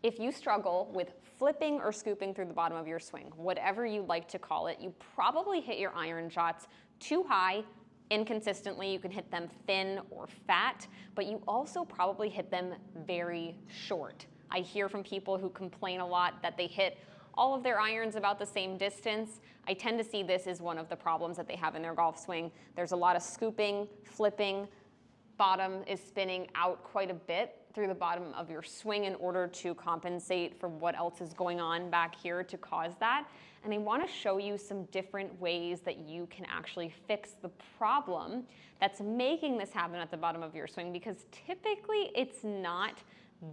If you struggle with flipping or scooping through the bottom of your swing, whatever you like to call it, you probably hit your iron shots too high, inconsistently. You can hit them thin or fat, but you also probably hit them very short. I hear from people who complain a lot that they hit all of their irons about the same distance. I tend to see this as one of the problems that they have in their golf swing. There's a lot of scooping, flipping, bottom is spinning out quite a bit through the bottom of your swing in order to compensate for what else is going on back here to cause that. And I want to show you some different ways that you can actually fix the problem that's making this happen at the bottom of your swing, because typically it's not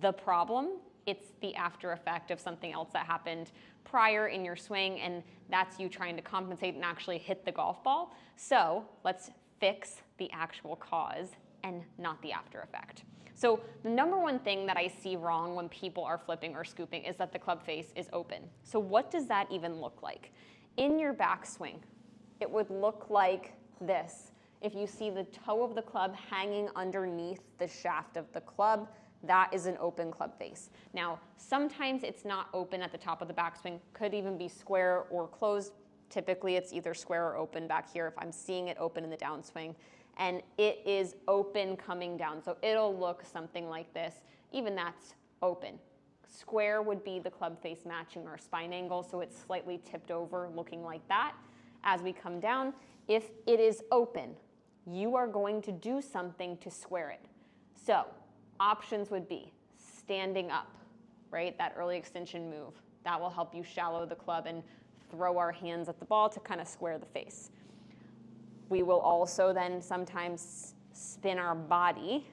the problem, it's the after effect of something else that happened prior in your swing, and that's you trying to compensate and actually hit the golf ball. So let's fix the actual cause and not the after effect. So the number one thing that I see wrong when people are flipping or scooping is that the club face is open. So what does that even look like? In your backswing, it would look like this. If you see the toe of the club hanging underneath the shaft of the club, that is an open club face. Now, sometimes it's not open at the top of the backswing, could even be square or closed. Typically, it's either square or open back here if I'm seeing it open in the downswing. And it is open coming down. So it'll look something like this. Even that's open. Square would be the club face matching our spine angle, so it's slightly tipped over looking like that. As we come down, if it is open, you are going to do something to square it. So options would be standing up, right? That early extension move. That will help you shallow the club and throw our hands at the ball to kind of square the face. We will also then sometimes spin our body,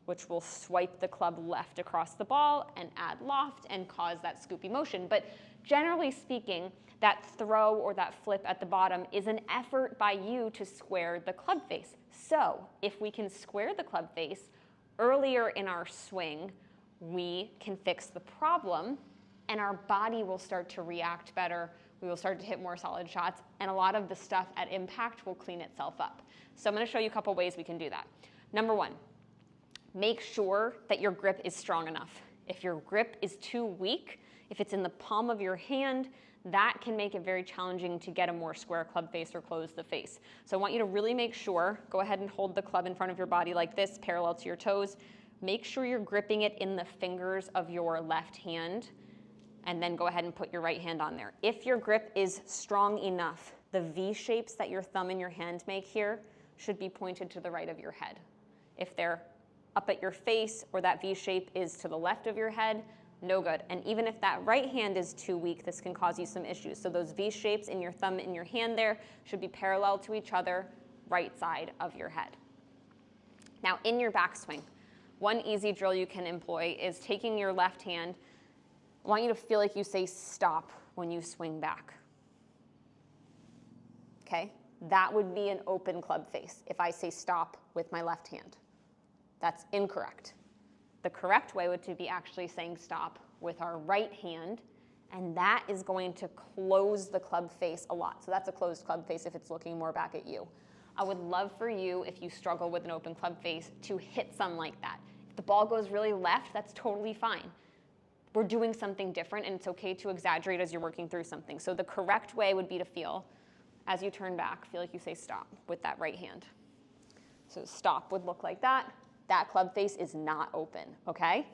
which will swipe the club left across the ball and add loft and cause that scoopy motion. But generally speaking, that throw or that flip at the bottom is an effort by you to square the club face. So if we can square the club face earlier in our swing, we can fix the problem and our body will start to react better. We will start to hit more solid shots, and a lot of the stuff at impact will clean itself up. So I'm going to show you a couple ways we can do that. Number one, make sure that your grip is strong enough. If your grip is too weak, if it's in the palm of your hand, that can make it very challenging to get a more square club face or close the face. So I want you to really make sure, go ahead and hold the club in front of your body like this, parallel to your toes. Make sure you're gripping it in the fingers of your left hand, and then go ahead and put your right hand on there. If your grip is strong enough, the V shapes that your thumb and your hand make here should be pointed to the right of your head. If they're up at your face or that V shape is to the left of your head, no good. And even if that right hand is too weak, this can cause you some issues. So those V shapes in your thumb and your hand there should be parallel to each other, right side of your head. Now in your backswing, one easy drill you can employ is taking your left hand. I want you to feel like you say stop when you swing back. Okay? That would be an open club face if I say stop with my left hand. That's incorrect. The correct way would be actually saying stop with our right hand, and that is going to close the club face a lot. So that's a closed club face if it's looking more back at you. I would love for you, if you struggle with an open club face, to hit some like that. If the ball goes really left, that's totally fine. We're doing something different, and it's okay to exaggerate as you're working through something. So the correct way would be to feel, as you turn back, feel like you say stop with that right hand. So stop would look like that. That club face is not open, okay?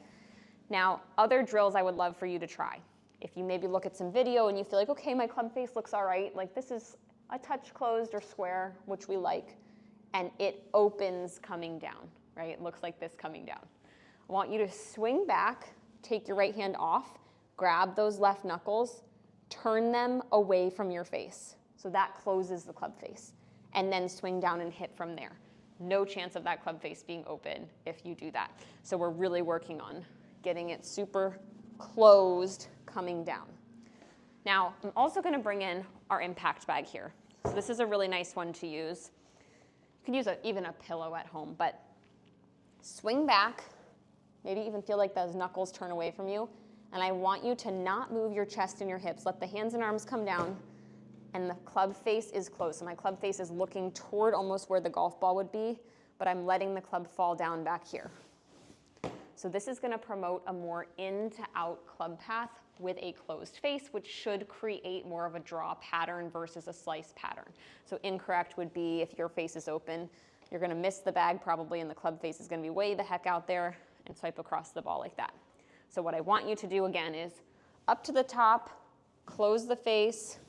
Now, other drills I would love for you to try. If you maybe look at some video and you feel like, okay, my club face looks all right, like this is a touch closed or square, which we like, and it opens coming down, right? It looks like this coming down. I want you to swing back, take your right hand off, grab those left knuckles, turn them away from your face. So that closes the club face. And then swing down and hit from there. No chance of that club face being open if you do that. So we're really working on getting it super closed coming down. Now, I'm also going to bring in our impact bag here. So this is a really nice one to use. You can use even a pillow at home, but swing back, maybe even feel like those knuckles turn away from you, and I want you to not move your chest and your hips. Let the hands and arms come down, and the club face is closed. So my club face is looking toward almost where the golf ball would be, but I'm letting the club fall down back here. So So this is gonna promote a more in to out club path with a closed face, which should create more of a draw pattern versus a slice pattern. So incorrect would be if your face is open, you're gonna miss the bag probably, and the club face is gonna be way the heck out there, and swipe across the ball like that. So what I want you to do again is up to the top, close the face,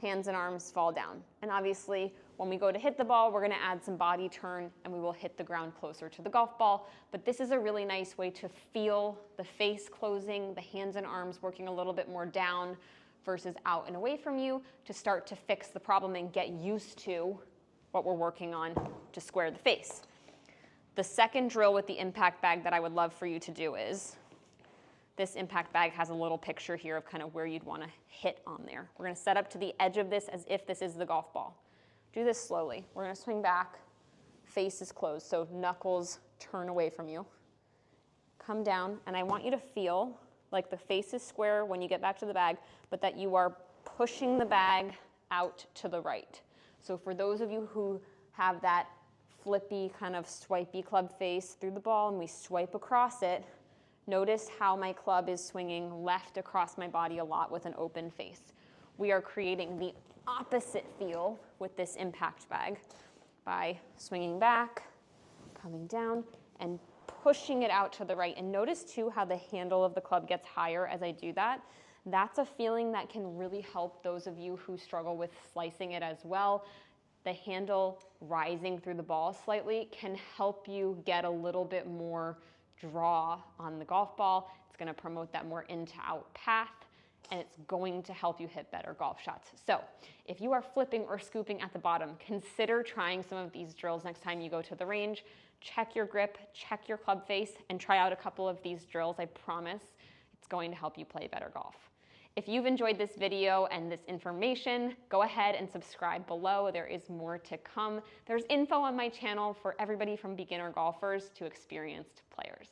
hands and arms fall down. And obviously, when we go to hit the ball, we're gonna add some body turn and we will hit the ground closer to the golf ball. But this is a really nice way to feel the face closing, the hands and arms working a little bit more down versus out and away from you to start to fix the problem and get used to what we're working on to square the face. The second drill with the impact bag that I would love for you to do is, this impact bag has a little picture here of kind of where you'd want to hit on there. We're going to set up to the edge of this as if this is the golf ball. Do this slowly. We're going to swing back, face is closed, so knuckles turn away from you. Come down, and I want you to feel like the face is square when you get back to the bag, but that you are pushing the bag out to the right. So for those of you who have that flippy kind of swipey club face through the ball and we swipe across it, notice how my club is swinging left across my body a lot with an open face. We are creating the opposite feel with this impact bag by swinging back, coming down, and pushing it out to the right. And notice too how the handle of the club gets higher as I do that. That's a feeling that can really help those of you who struggle with slicing it as well. The handle rising through the ball slightly can help you get a little bit more draw on the golf ball. It's going to promote that more in to out path, and it's going to help you hit better golf shots. So if you are flipping or scooping at the bottom, consider trying some of these drills next time you go to the range. Check your grip, check your club face, and try out a couple of these drills. I promise it's going to help you play better golf. If you've enjoyed this video and this information, go ahead and subscribe below. There is more to come. There's info on my channel for everybody from beginner golfers to experienced players.